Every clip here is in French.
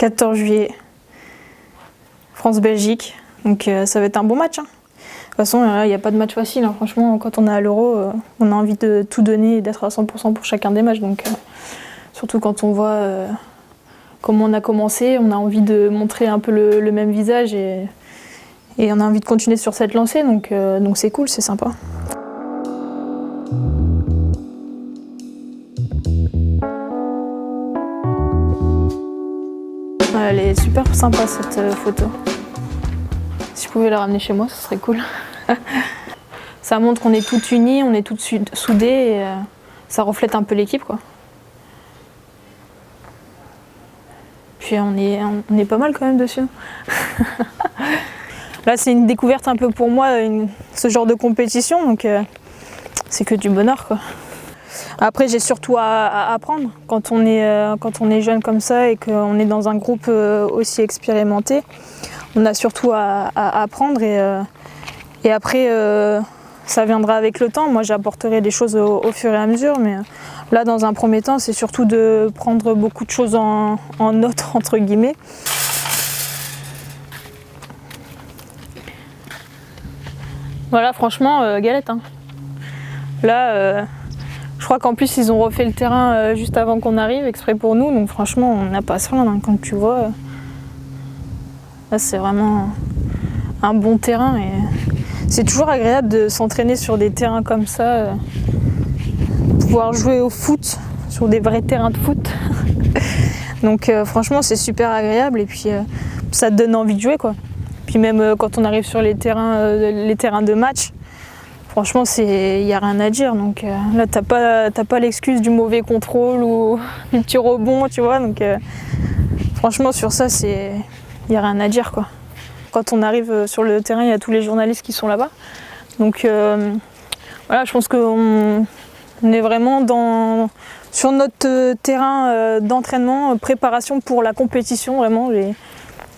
14 juillet, France-Belgique. Donc ça va être un bon match. Hein. De toute façon, il n'y a pas de match facile. Hein. Franchement, quand on est à l'Euro, on a envie de tout donner et d'être à 100% pour chacun des matchs. Donc, surtout quand on voit comment on a commencé, on a envie de montrer un peu le même visage et on a envie de continuer sur cette lancée. Donc c'est cool, c'est sympa. Elle est super sympa cette photo. Si je pouvais la ramener chez moi, ce serait cool. Ça montre qu'on est toutes unies, on est toutes soudées et ça reflète un peu l'équipe, quoi. Puis on est pas mal quand même dessus. Là, c'est une découverte un peu pour moi, ce genre de compétition, donc c'est que du bonheur, quoi. Après, j'ai surtout à apprendre. Quand on est jeune comme ça et qu'on est dans un groupe aussi expérimenté, on a surtout à apprendre et après, ça viendra avec le temps. Moi, j'apporterai des choses au fur et à mesure, mais là, dans un premier temps, c'est surtout de prendre beaucoup de choses en note, entre guillemets. Voilà, franchement, galette. Hein. Là, je crois qu'en plus, ils ont refait le terrain juste avant qu'on arrive, exprès pour nous. Donc franchement, on n'a pas à se plaindre. Hein, quand tu vois, là, c'est vraiment un bon terrain. Et c'est toujours agréable de s'entraîner sur des terrains comme ça. Pouvoir jouer au foot sur des vrais terrains de foot. Donc franchement, c'est super agréable. Et puis, ça te donne envie de jouer, quoi. Puis même quand on arrive sur les terrains de match, franchement, il n'y a rien à dire. Donc là, t'as pas l'excuse du mauvais contrôle ou du petit rebond, tu vois. Donc franchement, sur ça, il n'y a rien à dire, quoi. Quand on arrive sur le terrain, il y a tous les journalistes qui sont là-bas. Donc voilà, je pense qu'on est vraiment sur notre terrain d'entraînement, préparation pour la compétition, vraiment.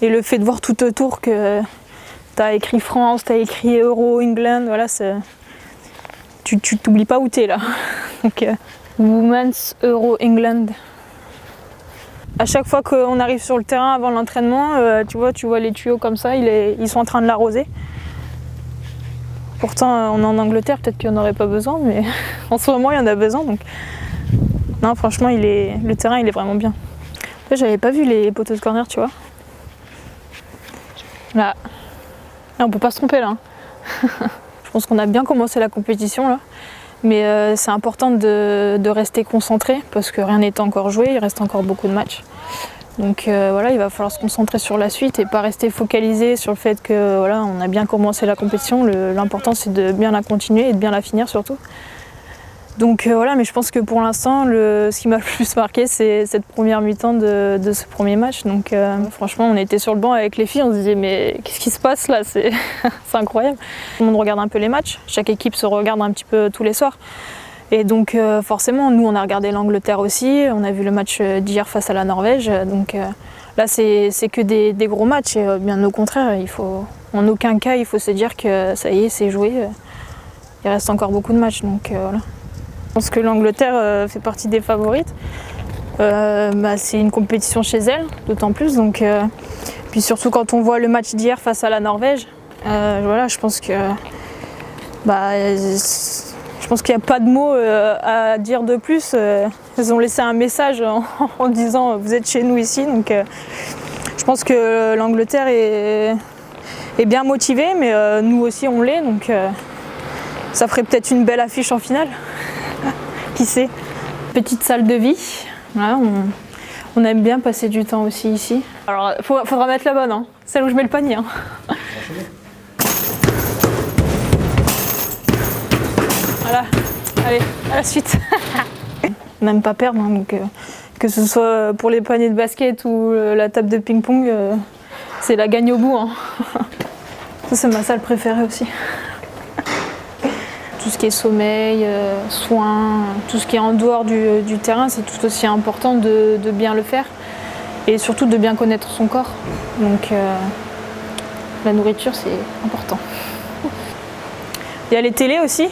Et le fait de voir tout autour que t'as écrit France, t'as écrit Euro, England, voilà, tu t'oublies pas où t'es là. Donc, Women's Euro England. À chaque fois qu'on arrive sur le terrain avant l'entraînement, tu vois les tuyaux comme ça, ils sont en train de l'arroser. Pourtant, on est en Angleterre, peut-être qu'il n'y en aurait pas besoin, mais en ce moment, il y en a besoin. Donc, non, franchement, le terrain, il est vraiment bien. Là, j'avais pas vu les poteaux de corner, tu vois. Là, on peut pas se tromper là. Je pense qu'on a bien commencé la compétition là, mais c'est important de rester concentré parce que rien n'est encore joué, il reste encore beaucoup de matchs. Donc voilà, il va falloir se concentrer sur la suite et pas rester focalisé sur le fait que voilà, on a bien commencé la compétition. L'important c'est de bien la continuer et de bien la finir surtout. Donc voilà, mais je pense que pour l'instant, ce qui m'a le plus marqué, c'est cette première mi-temps de ce premier match. Donc franchement, on était sur le banc avec les filles, on se disait mais qu'est-ce qui se passe là, c'est incroyable. Tout le monde regarde un peu les matchs, chaque équipe se regarde un petit peu tous les soirs. Et donc forcément, nous on a regardé l'Angleterre aussi, on a vu le match d'hier face à la Norvège. Donc là, c'est que des gros matchs et bien au contraire, en aucun cas, il faut se dire que ça y est, c'est joué. Il reste encore beaucoup de matchs, donc voilà. Je pense que l'Angleterre fait partie des favorites. C'est une compétition chez elle, d'autant plus. Donc, puis surtout quand on voit le match d'hier face à la Norvège, voilà, je pense qu'il n'y a pas de mots à dire de plus. Ils ont laissé un message en disant vous êtes chez nous ici. Donc, je pense que l'Angleterre est bien motivée, mais nous aussi on l'est. Donc, ça ferait peut-être une belle affiche en finale. Qui sait. Petite salle de vie. Voilà, on aime bien passer du temps aussi ici. Alors, faudra mettre la bonne, hein. Celle où je mets le panier. Hein. Voilà, allez, à la suite. On n'aime pas perdre, hein, donc que ce soit pour les paniers de basket ou la table de ping-pong, c'est la gagne au bout. Hein. Ça, c'est ma salle préférée aussi. Tout ce qui est sommeil, soins, tout ce qui est en dehors du terrain, c'est tout aussi important de bien le faire et surtout de bien connaître son corps. Donc la nourriture, c'est important. Il y a les télés aussi,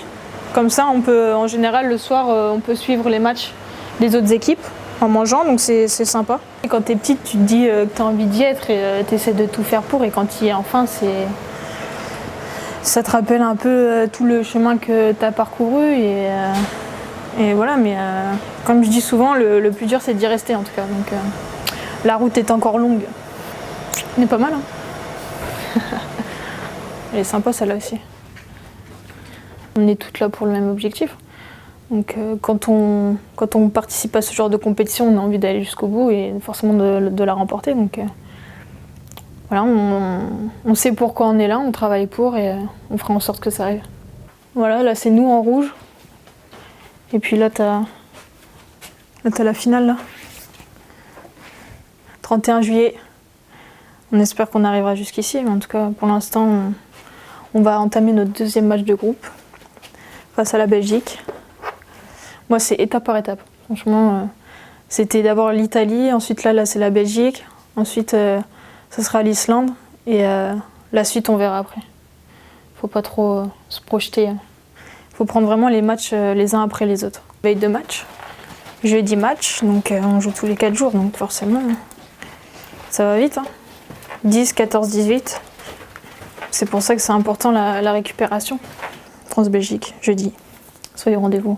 comme ça on peut, en général le soir, on peut suivre les matchs des autres équipes en mangeant, donc c'est sympa. Et quand t'es petite, tu te dis que t'as envie d'y être et t'essaies de tout faire pour, et quand tu y es enfin, ça te rappelle un peu tout le chemin que t'as parcouru, et voilà, mais comme je dis souvent, le plus dur c'est d'y rester en tout cas, donc la route est encore longue. Elle est pas mal, hein. Elle est sympa celle-là aussi. On est toutes là pour le même objectif. Donc quand on participe à ce genre de compétition, on a envie d'aller jusqu'au bout et forcément de la remporter. Donc voilà, on sait pourquoi on est là, on travaille pour et on fera en sorte que ça arrive. Voilà, là c'est nous en rouge. Et puis là t'as la finale là. 31 juillet. On espère qu'on arrivera jusqu'ici, mais en tout cas pour l'instant on va entamer notre deuxième match de groupe face à la Belgique. Moi c'est étape par étape. Franchement c'était d'abord l'Italie, ensuite là c'est la Belgique, ensuite ça sera l'Islande et la suite on verra après. Faut pas trop se projeter. Faut prendre vraiment les matchs les uns après les autres. Veille de match, jeudi match, donc on joue tous les 4 jours, donc forcément ça va vite. Hein. 10, 14, 18. C'est pour ça que c'est important la récupération. France-Belgique, jeudi. Soyez au rendez-vous.